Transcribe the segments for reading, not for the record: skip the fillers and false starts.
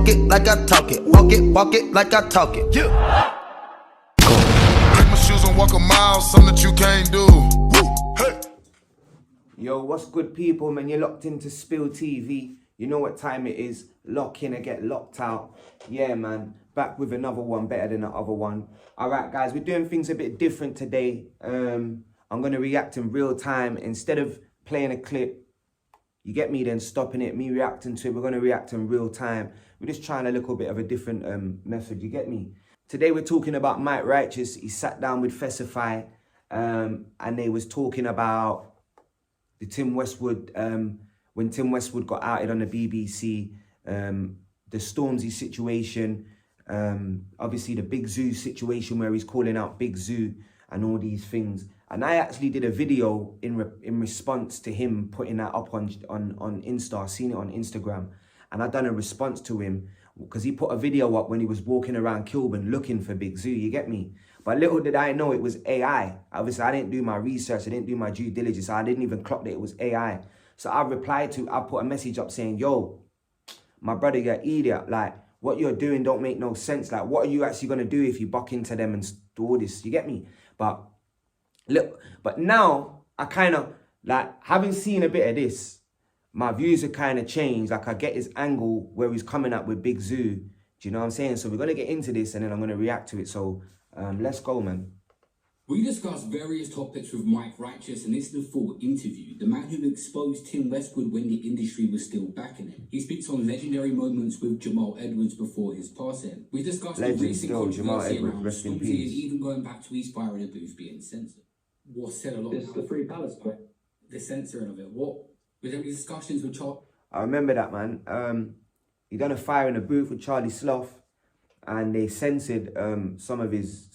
walk it like I talk it. Walk it like I talk it. Yeah. Take my shoes and walk a mile, something that you can't do. Woo. Hey. Yo, what's good, people, man? You're locked into Spill TV. You know what time it is. Lock in and get locked out. Yeah, man. Back with another one better than the other one. All right, guys, we're doing things a bit different today. I'm going to react in real time. Instead of playing a clip, you get me, then stopping it, me reacting to it, we're going to react in real time. We're just trying a little bit of a different method, you get me? Today we're talking about Mike Righteous. He sat down with Fesify and they was talking about the Tim Westwood, when Tim Westwood got outed on the BBC, the Stormzy situation, obviously the Big Zuu situation where he's calling out Big Zuu and all these things. And I actually did a video in response to him putting that up on Insta. I seen it on Instagram, and I done a response to him because he put a video up when he was walking around Kilburn looking for Big Zuu, you get me? But little did I know it was AI. Obviously, I didn't do my research, I didn't do my due diligence, I didn't even clock that it was AI. So I put a message up saying, yo, my brother, you're an idiot. Like, what you're doing don't make no sense. Like, what are you actually going to do if you buck into them and do all this? You get me? But look, but now I kind of, like, having seen a bit of this, my views have kind of changed. Like, I get his angle where he's coming up with Big Zuu. Do you know what I'm saying? So we're going to get into this and then I'm going to react to it. So let's go, man. We discussed various topics with Mike Righteous, and this is the full interview. The man who exposed Tim Westwood when the industry was still backing him. He speaks on legendary moments with Jamal Edwards before his passing. We discussed the recent controversy around Stormzy and even going back to his fire in a booth being censored. What said a lot? This is the Free Palestine. The censoring of it. What? Was there any discussions with Charlie? I remember that, man. He done a fire in a booth with Charlie Sloth, and they censored some of his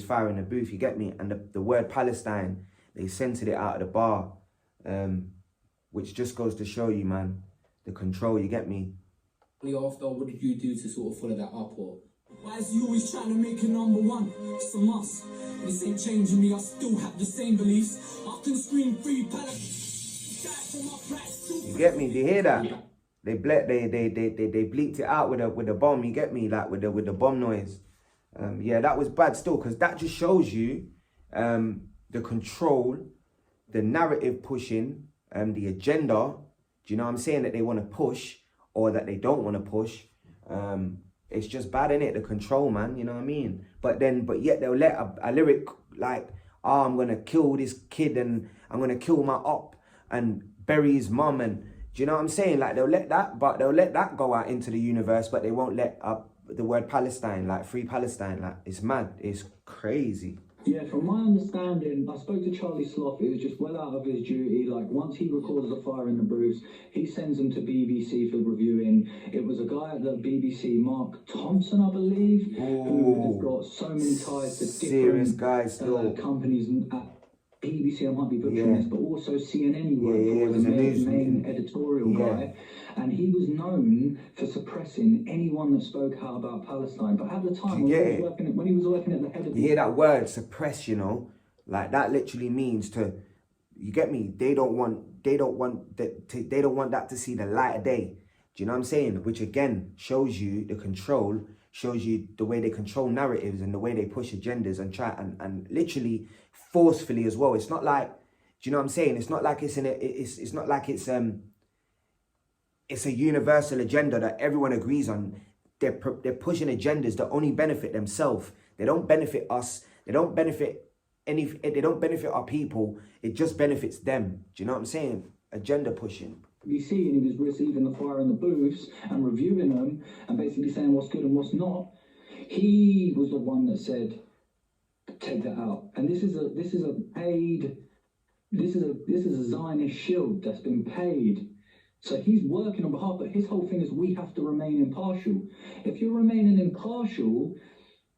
fire in the booth, you get me? And the word Palestine, they censored it out of the bar, which just goes to show you, man, the control, you get me? After, what did you do to sort of follow that up? Or why is you always trying to make it number one? It's a must. This ain't changing me, I still have the same beliefs. I can scream Free Palestine. You get me? Do you hear that? They bleeped it out with a bomb, you get me? Like with the bomb noise. Yeah, that was bad still, because that just shows you the control, the narrative pushing, the agenda, do you know what I'm saying, that they want to push or that they don't want to push. It's just bad, innit? The control, man, you know what I mean? But yet they'll let a lyric like, oh, I'm going to kill this kid and I'm going to kill my op and bury his mum, and do you know what I'm saying? Like, they'll let that go out into the universe, but they won't let up the word Palestine, like Free Palestine. Like, it's mad, it's crazy. Yeah, from my understanding, I spoke to Charlie Sloth. It was just well out of his duty. Like, once he records the fire in the booths, he sends them to BBC for reviewing. It was a guy at the BBC, Mark Thompson, I believe, who has got so many ties to different companies. BBC, I might be butchering this, but also CNN he worked for, was the main editorial guy, and he was known for suppressing anyone that spoke out about Palestine. But at the time, when he was working at the head of... You hear that word, suppress, you know? Like, that literally means to, you get me? They don't want that to see the light of day. Do you know what I'm saying? Which, again, shows you the control, shows you the way they control narratives and the way they push agendas and try and literally forcefully as well. It's not like, do you know what I'm saying? It's not like it's not like it's a universal agenda that everyone agrees on. They're pushing agendas that only benefit themselves. They don't benefit us. They don't benefit they don't benefit our people. It just benefits them. Do you know what I'm saying? Agenda pushing. BBC, and he was receiving the fire in the booths and reviewing them and basically saying what's good and what's not. He was the one that said, take that out. And this is a Zionist shield that's been paid. So he's working on behalf, but his whole thing is we have to remain impartial. If you're remaining impartial,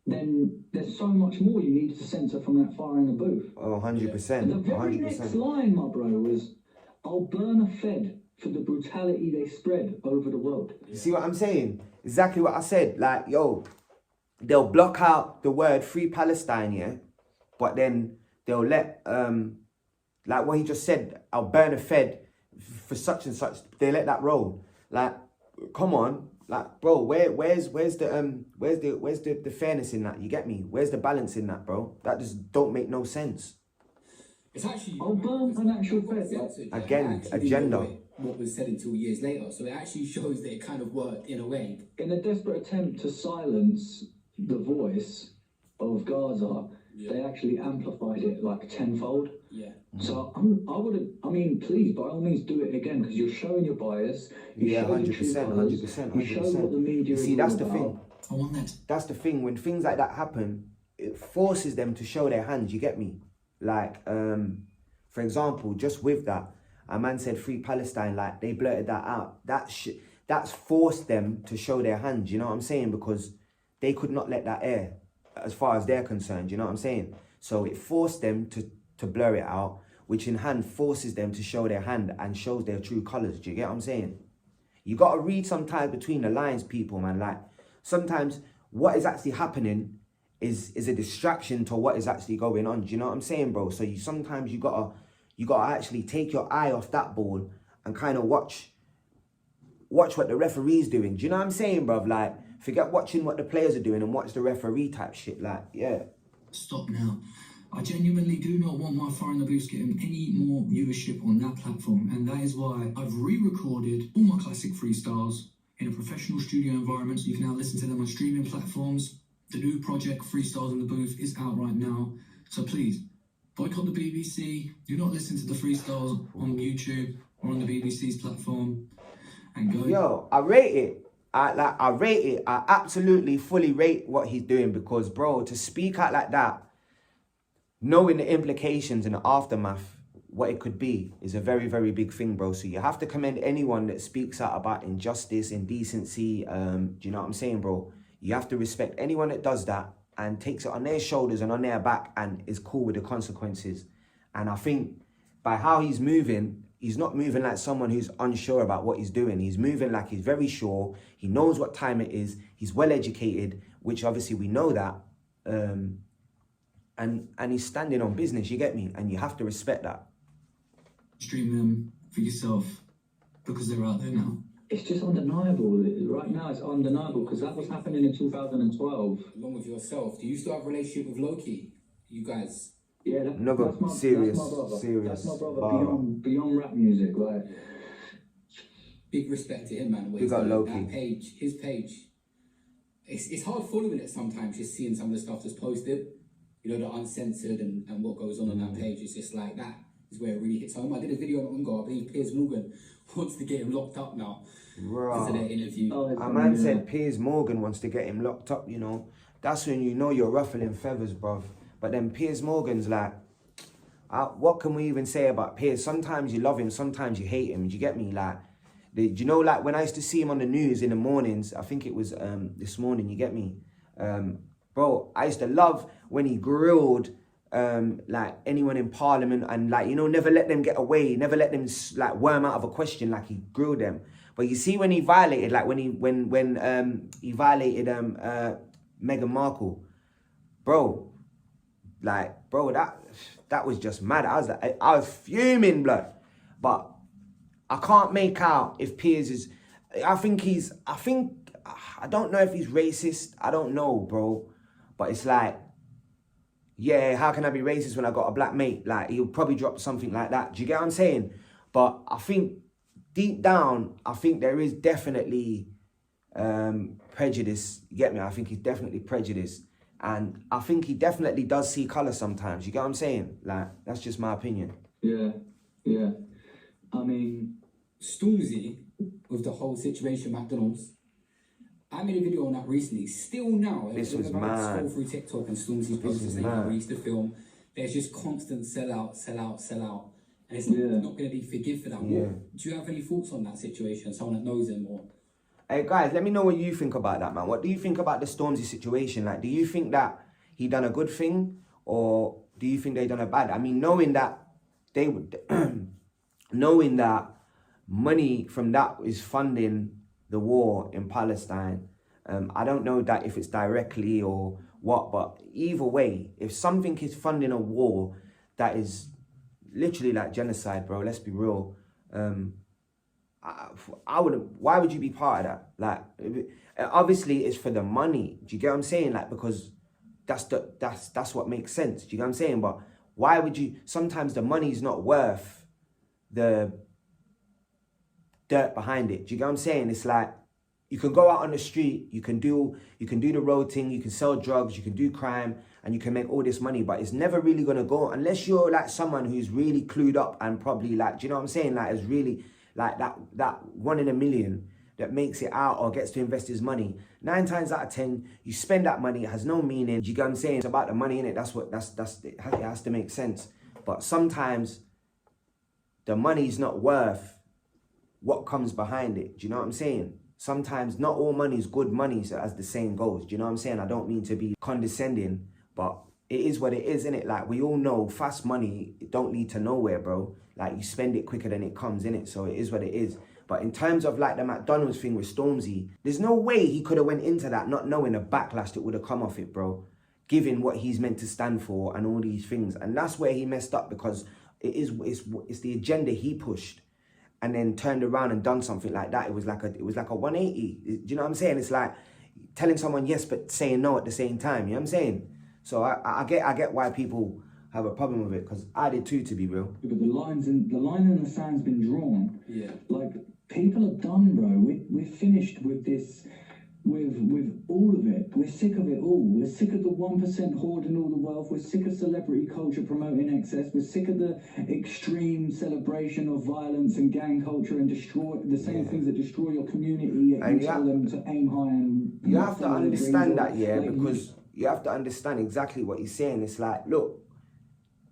then there's so much more you need to censor from that fire in the booth. Oh, 100%. And the very next line, my bro, was, I'll burn a Fed for the brutality they spread over the world. You see what I'm saying? Exactly what I said. Like, yo, they'll block out the word Free Palestine, yeah? But then they'll let, like what he just said, I'll burn a Fed for such and such. They let that roll. Like, come on. Like, bro, where's the fairness in that? You get me? Where's the balance in that, bro? That just don't make no sense. It's actually I'll burn an actual fair. Again, agenda. What was said until years later, so it actually shows that it kind of worked in a way. In a desperate attempt to silence the voice of Gaza, they actually amplified it like tenfold. Yeah. So I mean, please, by all means, do it again, because you're showing your bias. Yeah, 100%. You show what the media is See, that's the all thing. about. I want that. That's the thing. When things like that happen, it forces them to show their hands. You get me? Like, for example, just with that, a man said "Free Palestine." Like, they blurted that out. That's forced them to show their hands. You know what I'm saying? Because they could not let that air, as far as they're concerned. You know what I'm saying? So it forced them to blur it out, which in hand forces them to show their hand and shows their true colors. Do you get what I'm saying? You got to read sometimes between the lines, people, man. Like, sometimes what is actually happening is a distraction to what is actually going on. Do you know what I'm saying, bro? So sometimes you gotta actually take your eye off that ball and kind of watch what the referee's doing. Do you know what I'm saying, bro? Like, forget watching what the players are doing and watch the referee type shit. Like, yeah. Stop now. I genuinely do not want my Fire in the Booth getting any more viewership on that platform, and that is why I've re-recorded all my classic freestyles in a professional studio environment, so you can now listen to them on streaming platforms. The new project, Freestyles in the Booth, is out right now, so please, boycott the BBC, do not listen to the freestyles on YouTube or on the BBC's platform, and go... Yo, I rate it. I rate it. I absolutely fully rate what he's doing, because, bro, to speak out like that, knowing the implications and the aftermath, what it could be, is a very, very big thing, bro. So you have to commend anyone that speaks out about injustice, indecency. Do you know what I'm saying, bro? You have to respect anyone that does that and takes it on their shoulders and on their back and is cool with the consequences. And I think by how he's moving, he's not moving like someone who's unsure about what he's doing. He's moving like he's very sure. He knows what time it is. He's well educated, which obviously we know that. And he's standing on business, you get me? And you have to respect that. Stream them for yourself, because they're out there now. It's just undeniable. Right now, it's undeniable, because that was happening in 2012. Along with yourself, do you still have a relationship with Loki? You guys? Yeah, Serious. That's my brother. Beyond rap music, like. Big respect to him, man. Big up Loki. That page, his page. It's hard following it sometimes, just seeing some of the stuff that's posted. You know, the uncensored and what goes on that page. It's just like, that is where it really hits home. I did a video on Ungo. I believe Piers Morgan wants to get him locked up now. Because of their interview. A man said Piers Morgan wants to get him locked up, you know. That's when you know you're ruffling feathers, bruv. But then Piers Morgan's like, what can we even say about Piers? Sometimes you love him, sometimes you hate him. Do you get me? Like, do you know, like, when I used to see him on the news in the mornings, I think it was this morning, you get me? Bro, I used to love when he grilled like anyone in Parliament, and, like, you know, never let them get away, never let them like worm out of a question, like he grilled them. But you see, when he violated, like when he violated Meghan Markle, bro, that was just mad. I was fuming, blood. But I can't make out if Piers is. I don't know if he's racist. I don't know, bro. But it's like, yeah, how can I be racist when I got a black mate? Like, he'll probably drop something like that. Do you get what I'm saying? But I think deep down, I think there is definitely prejudice. You get me? I think he's definitely prejudiced. And I think he definitely does see colour sometimes. You get what I'm saying? Like, that's just my opinion. Yeah. I mean, Stormzy, with the whole situation at McDonald's, I made a video on that recently. Still now, this was mad. Scroll through TikTok and Stormzy's posters that he released the film. There's just constant sell out, and it's not going to be forgive for that. Yeah. Do you have any thoughts on that situation? Someone that knows him or? Hey guys, let me know what you think about that, man. What do you think about the Stormzy situation? Like, do you think that he done a good thing, or do you think they done a bad? I mean, knowing that they would, knowing that money from that is funding the war in Palestine. I don't know that if it's directly or what, but either way, if something is funding a war that is literally like genocide, bro, let's be real. I wouldn't. Why would you be part of that? Like, obviously, it's for the money. Do you get what I'm saying? Like, because that's what makes sense. Do you get what I'm saying? But why would you? Sometimes the money's not worth the dirt behind it. Do you get what I'm saying? It's like you can go out on the street, you can do the road thing, you can sell drugs, you can do crime, and you can make all this money, but it's never really gonna go unless you're like someone who's really clued up and probably like, do you know what I'm saying? Like, is really like that 1 in a million that makes it out or gets to invest his money. 9 times out of 10, you spend that money, it has no meaning. Do you get what I'm saying? It's about the money in it. It has to make sense. But sometimes the money's not worth what comes behind it. Do you know what I'm saying? Sometimes not all money is good money, so as the saying goes. Do you know what I'm saying? I don't mean to be condescending, but it is what it is, innit? Like, we all know fast money, it don't lead to nowhere, bro. Like, you spend it quicker than it comes, innit? So it is what it is. But in terms of like the McDonald's thing with Stormzy, there's no way he could have went into that not knowing the backlash that would have come off it, bro. Given what he's meant to stand for and all these things. And that's where he messed up, because it's the agenda he pushed and then turned around and done something like that. It was like a 180. Do you know what I'm saying? It's like telling someone yes but saying no at the same time. You know what I'm saying? So I get why people have a problem with it, because I did too, to be real. But the line in the sand's been drawn. Yeah. Like, people are done, bro. We're finished with this, with all of it. We're sick of it all. We're sick of the 1% hoarding all the wealth. We're sick of celebrity culture promoting excess. We're sick of the extreme celebration of violence and gang culture and destroy the same things that destroy your community. Yet you tell them to aim high and... You have to understand that, yeah, because you have to understand exactly what he's saying. It's like, look,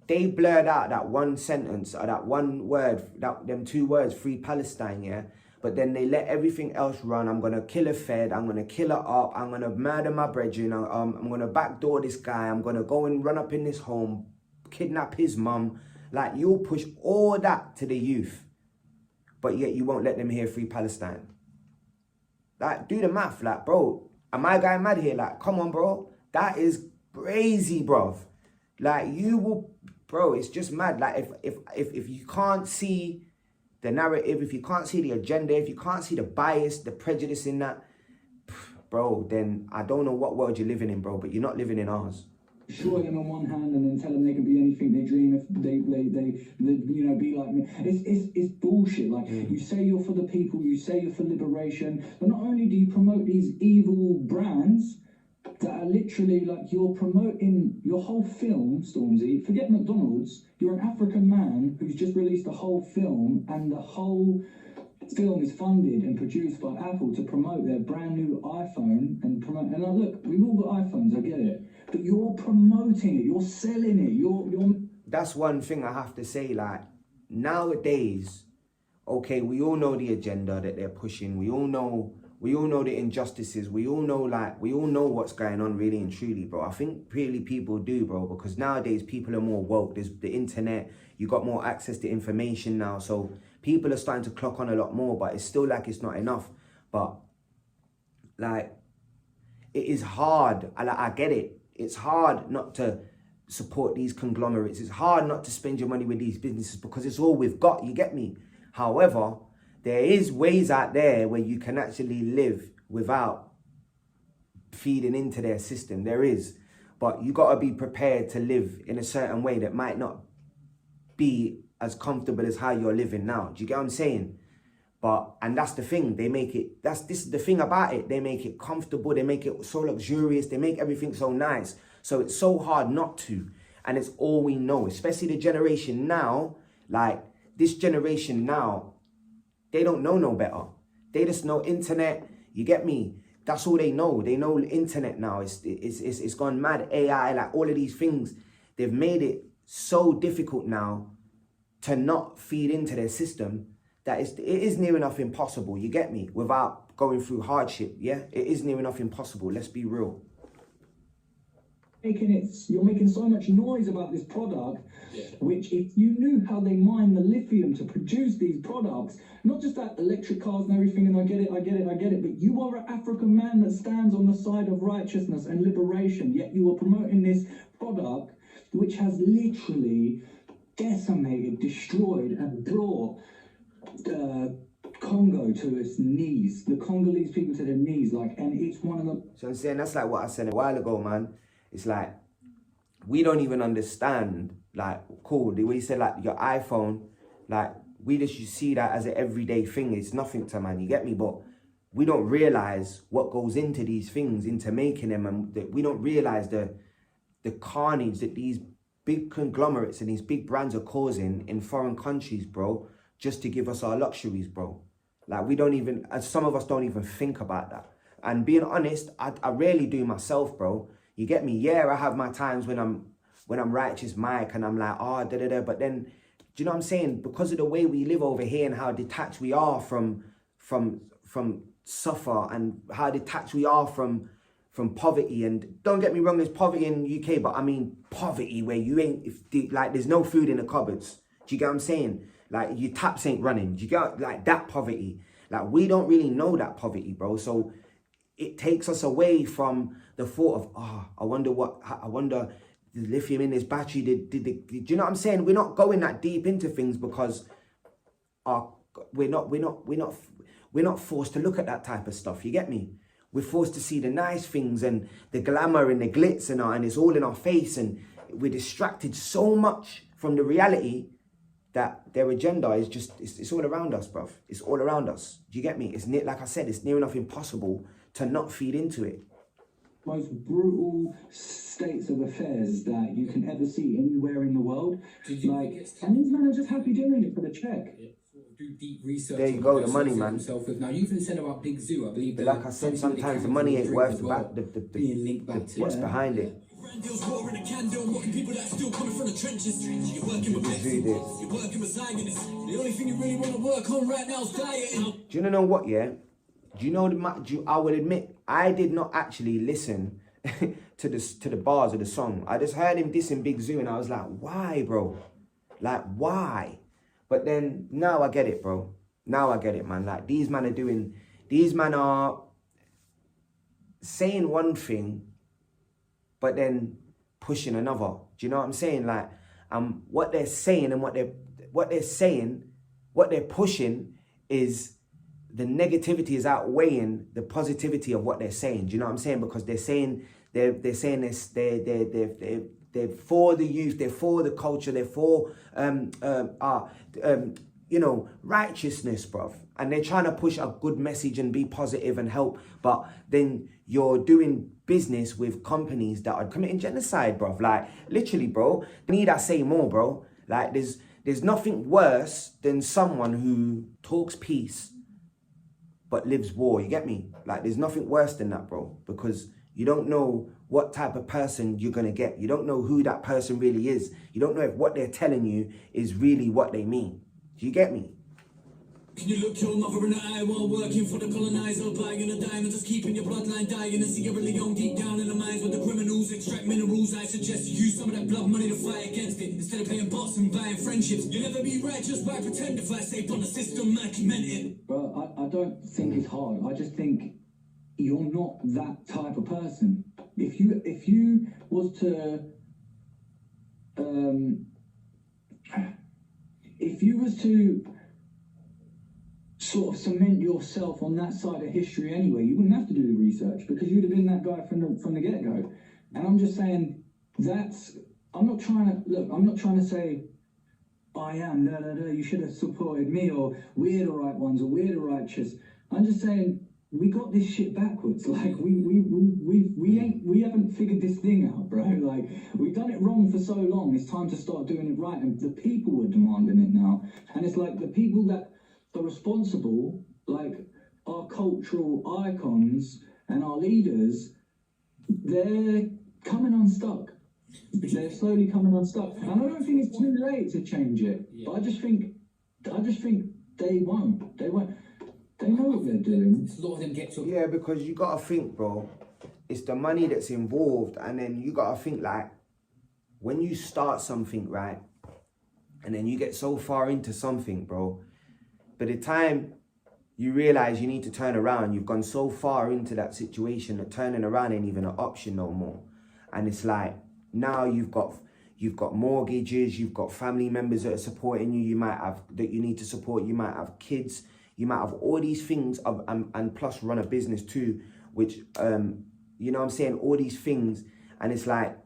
they blurred out that one sentence or that one word, them 2 words, free Palestine, yeah? But then they let everything else run. I'm going to kill a Fed. I'm going to kill her up. I'm going to murder my brethren. I'm going to backdoor this guy. I'm going to go and run up in his home, kidnap his mum. Like, you'll push all that to the youth, but yet you won't let them hear free Palestine. Like, do the math. Like, bro, am I going mad here? Like, come on, bro. That is crazy, bro. Like, you will... Bro, it's just mad. Like, if you can't see the narrative, if you can't see the agenda, if you can't see the bias, the prejudice in that, bro, then I don't know what world you're living in, bro, but you're not living in ours. Destroy them on one hand and then tell them they can be anything they dream if they you know, be like me. It's bullshit. Like, you say you're for the people, you say you're for liberation, but not only do you promote these evil brands that are literally like, you're promoting your whole film, Stormzy. Forget McDonald's. You're an African man who's just released a whole film, and the whole film is funded and produced by Apple to promote their brand new iPhone and promote. And look, we've all got iPhones, I get it, but you're promoting it, you're selling it, you're. That's one thing I have to say. Like, nowadays, okay, we all know the agenda that they're pushing. We all know the injustices. We all know what's going on, really and truly, bro. I think really people do, bro, because nowadays people are more woke. There's the internet. You got more access to information now. So people are starting to clock on a lot more, but it's still like it's not enough. But like, it is hard. I get it. It's hard not to support these conglomerates. It's hard not to spend your money with these businesses because it's all we've got. You get me? However, there is ways out there where you can actually live without feeding into their system. There is. But you got to be prepared to live in a certain way that might not be as comfortable as how you're living now. Do you get what I'm saying? And that's the thing. This is the thing about it. They make it comfortable. They make it so luxurious. They make everything so nice. So it's so hard not to. And it's all we know, especially the generation now. Like, this generation now, they don't know no better. They just know internet. You get me? That's all they know. They know internet now. It's gone mad. AI, like all of these things, they've made it so difficult now to not feed into their system that it is near enough impossible. You get me? Without going through hardship. Yeah, it is near enough impossible. Let's be real. You're making so much noise about this product, which, if you knew how they mine the lithium to produce these products, not just that electric cars and everything, and I get it, but you are an African man that stands on the side of righteousness and liberation, yet you are promoting this product which has literally decimated, destroyed, and brought Congo to its knees, the Congolese people to their knees, like, and it's one of the. So I'm saying that's like what I said a while ago, man. It's like we don't even understand, like, cool, the way you said, like, your iPhone, like, we just you see that as an everyday thing. It's nothing to, man, you get me? But we don't realize what goes into these things, into making them, and that we don't realize the carnage that these big conglomerates and these big brands are causing in foreign countries, bro, just to give us our luxuries, bro. Like, we don't even, some of us don't even think about that. And being honest, I rarely do myself, bro. You get me? Yeah, I have my times when I'm righteous Mike and I'm like, oh, da-da-da. But then, do you know what I'm saying? Because of the way we live over here and how detached we are from suffer, and how detached we are from poverty. And don't get me wrong, there's poverty in the UK, but I mean poverty where you ain't, like, there's no food in the cupboards. Do you get what I'm saying? Like, your taps ain't running. Do you get, like, that poverty? Like, we don't really know that poverty, bro. So it takes us away from the thought of, oh, I wonder the lithium in this battery, do you know what I'm saying? We're not going that deep into things because we're not forced to look at that type of stuff. You get me? We're forced to see the nice things and the glamour and the glitz and it's all in our face, and we're distracted so much from the reality that their agenda is just, it's all around us, bruv. It's all around us. Do you get me? It's near, like I said, it's near enough impossible to not feed into it. Most brutal states of affairs that you can ever see anywhere in the world. Like, and these men are just happy doing it for the check. Do deep research. There you go, the money, man. Now, you even said about Big Zuu, I believe. But like I said, sometimes the money ain't worth being linked back to what's behind it. Deals war in a candle, mocking people that are still coming from the trenches. You're working with Pepsi, you're working with Zionists. The only thing you really want to work on right now is dieting. Do you know what, yeah? Do you know I will admit, I did not actually listen to the bars of the song. I just heard him dissing Big Zuu and I was like, why, bro? Like, why? But then now I get it, bro. Now I get it, man. Like, these men are saying one thing, but then pushing another. Do you know what I'm saying? Like, what they're saying and what they're pushing is, the negativity is outweighing the positivity of what they're saying. Do you know what I'm saying? Because they're saying this, they're for the youth, they're for the culture, they're for righteousness, bruv. And they're trying to push a good message and be positive and help, but then you're doing business with companies that are committing genocide, bruv. Like, literally, bro. Need I say more, bro? Like, there's nothing worse than someone who talks peace but lives war. You get me? Like, there's nothing worse than that, bro, because you don't know what type of person you're gonna get. You don't know who that person really is. You don't know if what they're telling you is really what they mean. Do you get me? Can you look your mother in the eye while working for the colonizer, buying a diamond, just keeping your bloodline dying? And Sierra Leone deep down in the mines with the criminals extract minerals. I suggest you use some of that blood money to fight against it instead of paying bots and buying friendships. You'll never be righteous by pretend if I saved on the system, man, meant it. Bro, I don't think it's hard. I just think you're not that type of person. If you was to sort of cement yourself on that side of history anyway, you wouldn't have to do the research because you'd have been that guy from the get-go. And I'm just saying I'm not trying to say I am you should have supported me, or we're the right ones, or we're the righteous. I'm just saying we got this shit backwards. Like, we haven't figured this thing out, bro. Like, we've done it wrong for so long. It's time to start doing it right, and the people are demanding it now. And it's like the people that are responsible, like our cultural icons and our leaders, they're coming unstuck. They're slowly coming unstuck. And I don't think it's too late to change it. But I just think they won't. They know what they're doing. A lot of them get to... Yeah, because you gotta think, bro, it's the money that's involved, and then you gotta think, like, when you start something, right, and then you get so far into something, bro, by the time you realize you need to turn around, you've gone so far into that situation that turning around ain't even an option no more. And it's like, now you've got mortgages, you've got family members that are supporting you, you might have, that you need to support, you might have kids, You might have all these things and plus run a business too, which, you know what I'm saying? All these things. And it's like,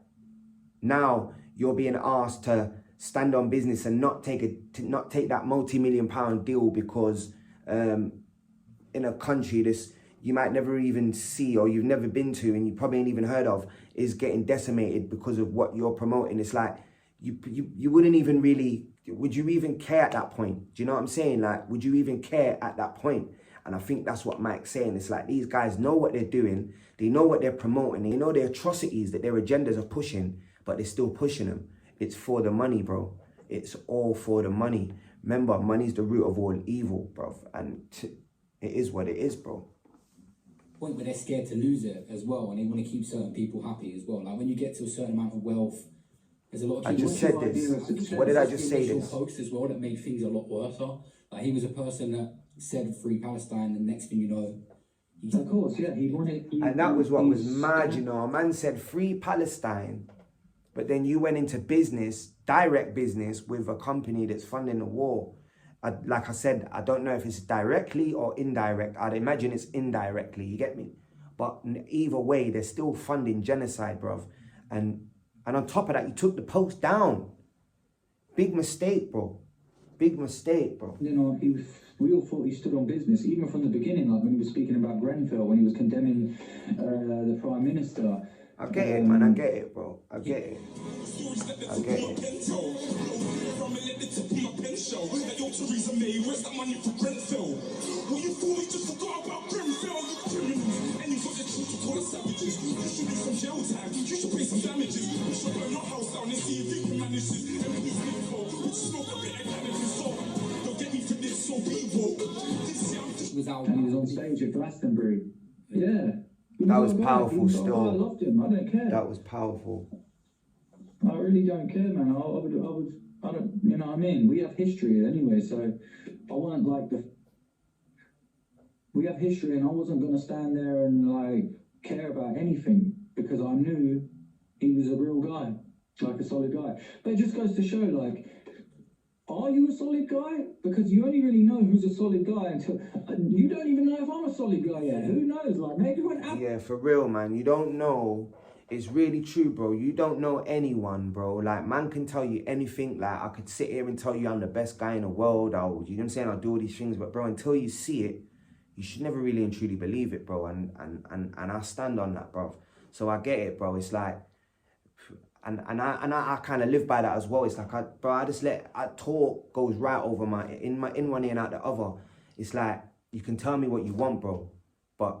now you're being asked to stand on business and not take that multi-million-pound deal because in a country you might never even see or you've never been to and you probably ain't even heard of is getting decimated because of what you're promoting. It's like you wouldn't even really, would you even care at that point? Do you know what I'm saying? Like, would you even care at that point? And I think that's what Mike's saying. It's like these guys know what they're doing. They know what they're promoting. They know the atrocities that their agendas are pushing, but they're still pushing them. It's for the money, bro. It's all for the money. Remember, money's the root of all evil, bro. And it is what it is, bro. Point where they're scared to lose it as well, and they want to keep certain people happy as well. Like when you get to a certain amount of wealth, there's a lot of. I just said this. What did I just say? This post as well that made things a lot worse. Like he was a person that said free Palestine, and next thing you know, of course, yeah, he wanted. And that was what was mad, you know. A man said free Palestine, but then you went into business, direct business, with a company that's funding the war. Like I said, I don't know if it's directly or indirect. I'd imagine it's indirectly, you get me? But either way, they're still funding genocide, bruv. And on top of that, you took the post down. Big mistake, bro. Big mistake, bro. You know, we all thought he stood on business, even from the beginning, like when he was speaking about Grenfell, when he was condemning the Prime Minister. I get it, man. I get it, bro. I get it. I get it. And he was on stage at Glastonbury. Yeah. That was powerful still. I loved him. I don't care. That was powerful. I really don't care, man. I don't, you know what I mean? We have history anyway, so I wasn't like we have history and I wasn't going to stand there and like care about anything because I knew he was a real guy, like a solid guy. But it just goes to show, like, are you a solid guy? Because you only really know who's a solid guy until you don't even know if I'm a solid guy yet. Who knows? Like maybe when yeah, for real, man. You don't know. It's really true, bro. You don't know anyone, bro. Like, man can tell you anything. Like, I could sit here and tell you I'm the best guy in the world. You know what I'm saying? I'll do all these things, but bro, until you see it, you should never really and truly believe it, bro. And I stand on that, bro. So I get it, bro. It's like. And I kind of live by that as well. It's like, I just let talk goes right over in one ear and out the other. It's like, you can tell me what you want, bro, but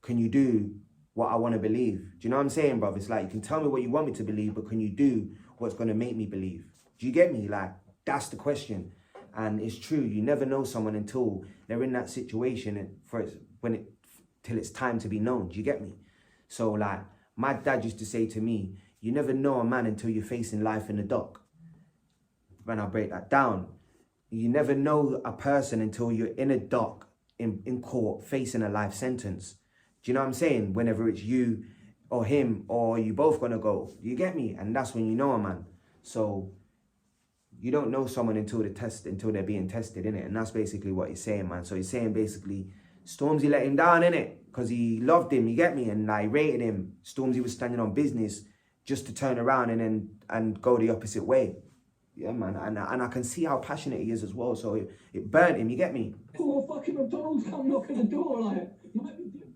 can you do what I want to believe? Do you know what I'm saying, bro? It's like, you can tell me what you want me to believe, but can you do what's going to make me believe? Do you get me? Like, that's the question. And it's true. You never know someone until they're in that situation till it's time to be known. Do you get me? So like, my dad used to say to me, you never know a man until you're facing life in the dock. When I break that down, you never know a person until you're in a dock, in court, facing a life sentence. Do you know what I'm saying? Whenever it's you or him or you both gonna go. You get me? And that's when you know a man. So you don't know someone until they're being tested, innit? And that's basically what he's saying, man. So he's saying basically, Stormzy let him down, innit? Because he loved him, you get me? And I rated him. Stormzy was standing on business just to turn around and go the opposite way. Yeah, man. And I can see how passionate he is as well. So it burnt him, you get me? Poor fucking McDonald's come knock at the door, like, might be different.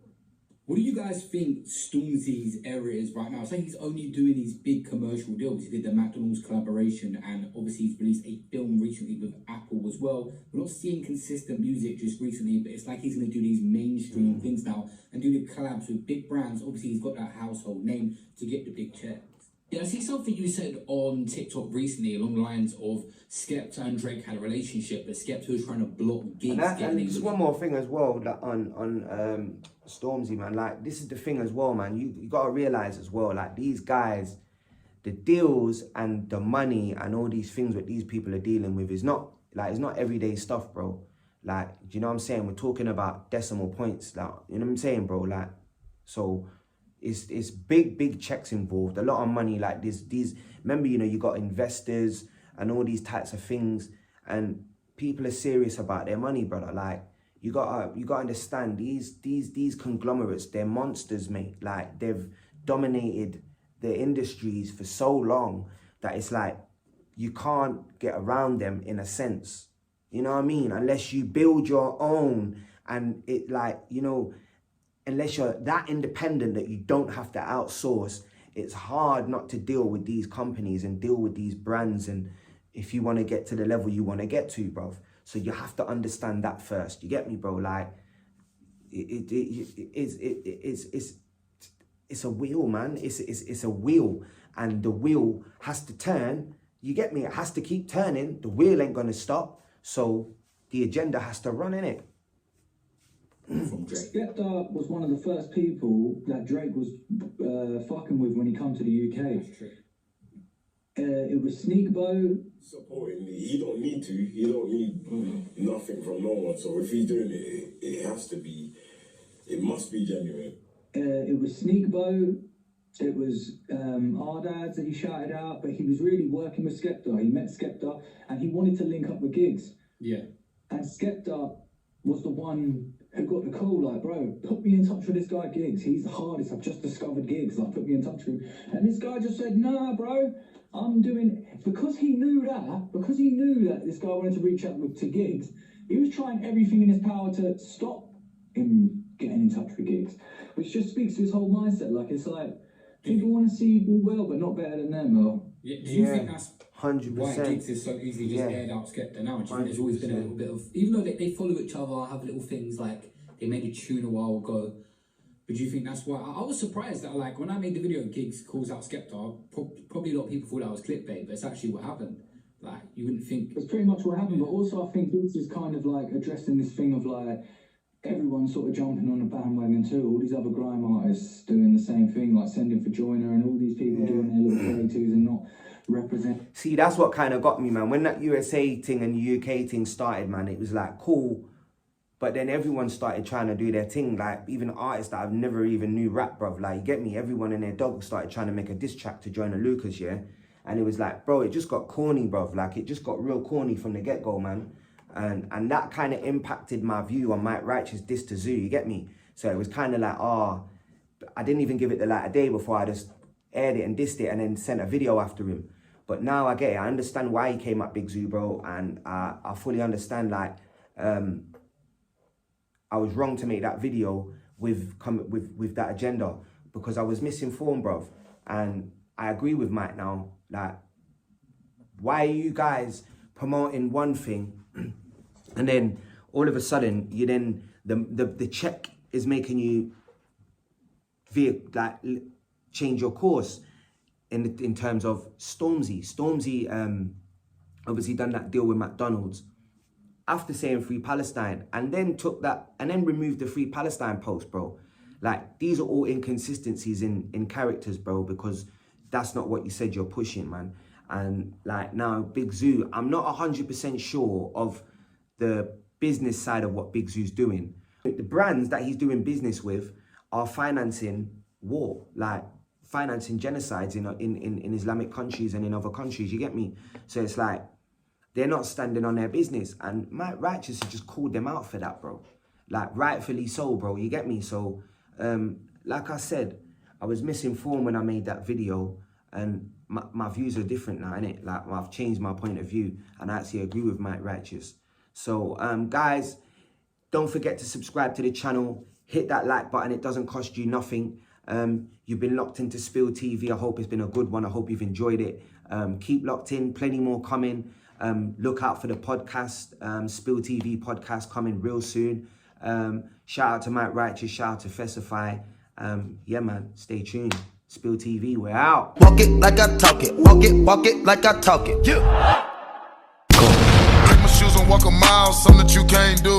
What do you guys think Stormzy's era is right now? I think he's only doing these big commercial deals. He did the McDonald's collaboration, and obviously he's released a film recently with Apple as well. We're not seeing consistent music just recently, but it's like he's going to do these mainstream things now and do the collabs with big brands. Obviously, he's got that household name to get the big check. Yeah, I see something you said on TikTok recently along the lines of Skepta and Drake had a relationship, but Skepta was trying to block gigs. And just one more thing as well, that on Stormzy, man. Like, this is the thing as well, man. You got to realize as well, like, these guys, the deals and the money and all these things that these people are dealing with is not, like, it's not everyday stuff, bro. Like, do you know what I'm saying? We're talking about decimal points, like, you know what I'm saying, bro? Like, so it's big checks involved, a lot of money. Like these remember, you know, you got investors and all these types of things, and people are serious about their money, brother. Like, you gotta understand, these conglomerates, they're monsters, mate. Like, they've dominated the industries for so long that it's like, you can't get around them in a sense. You know what I mean? Unless you build your own, and it, like, you know, unless you're that independent that you don't have to outsource, it's hard not to deal with these companies and deal with these brands, and if you want to get to the level you want to get to, bro. So you have to understand that first. You get me, bro? Like, it's a wheel, man. It's a wheel, and the wheel has to turn. You get me? It has to keep turning. The wheel ain't gonna stop. So the agenda has to run, innit? Skepta was one of the first people that Drake was fucking with when he come to the UK. It was Sneakbo. Supporting me. He don't need to. He don't need nothing from no one. So if he's doing it, it has to be, it must be genuine. It was Sneakbo. It was Ardads that he shouted out, but he was really working with Skepta. He met Skepta and he wanted to link up with Gigs. Yeah. And Skepta was the one who got the call, like, bro, put me in touch with this guy Gigs. He's the hardest. I've just discovered Gigs. Like, put me in touch with him. And this guy just said, nah, bro, I'm doing, because he knew that this guy wanted to reach out to Gigs, he was trying everything in his power to stop him getting in touch with Gigs, which just speaks to his whole mindset. Like, it's like, people want to see you do well, but not better than them, or... Yeah, do you think that's 100%. why Gigs is so easily just aired out Skepta now? Do you think there's always been a little bit of... Even though they follow each other, have little things, like, they made a tune a while ago, but do you think that's why... I was surprised that, like, when I made the video Gigs calls out Skepta, probably a lot of people thought that was clickbait, but it's actually what happened. Like, you wouldn't think... It's pretty much what happened, but also I think Gigs is kind of, like, addressing this thing of, like, everyone sort of jumping on the bandwagon too. All these other grime artists doing the same thing, like Sending for Joyner, and all these people doing their little creatives and not represent. See, that's what kind of got me, man. When that USA thing and the UK thing started, man, it was like cool. But then everyone started trying to do their thing. Like, even artists that I've never even knew rap, bruv. Like, you get me? Everyone and their dog started trying to make a diss track to Joyner Lucas, yeah? And it was like, bro, it just got corny, bruv. Like, it just got real corny from the get-go, man. And that kind of impacted my view on Mike Righteous diss to Zuu, you get me? So it was kind of like, I didn't even give it the light of day before I just aired it and dissed it and then sent a video after him. But now I get it. I understand why he came up Big Zuu, bro. And I fully understand, like, I was wrong to make that video with that agenda because I was misinformed, bro. And I agree with Mike now. Like, why are you guys promoting one thing and then all of a sudden you then the check is making you change your course in terms of Stormzy. Stormzy obviously done that deal with McDonald's after saying Free Palestine, and then took that and then removed the Free Palestine post, bro. Like, these are all inconsistencies in characters, bro, because that's not what you said you're pushing, man. And like, now Big Zuu, I'm not 100% sure of the business side of what Big Zoo's doing. The brands that he's doing business with are financing war, like financing genocides in Islamic countries and in other countries, you get me? So it's like, they're not standing on their business. And Mike Righteous has just called them out for that, bro. Like, rightfully so, bro, you get me? So, like I said, I was misinformed when I made that video, and my views are different now, innit? Like, I've changed my point of view, and I actually agree with Mike Righteous. So, guys, don't forget to subscribe to the channel. Hit that like button. It doesn't cost you nothing. You've been locked into Spill TV. I hope it's been a good one. I hope you've enjoyed it. Keep locked in. Plenty more coming. Look out for the podcast. Spill TV podcast coming real soon. Shout out to Mike Righteous. Shout out to Fesify. Yeah, man. Stay tuned. Spill TV. We're out. Walk it like I talk it. Walk it like I talk it. Yeah. Take my shoes and walk a mile, something that you can't do.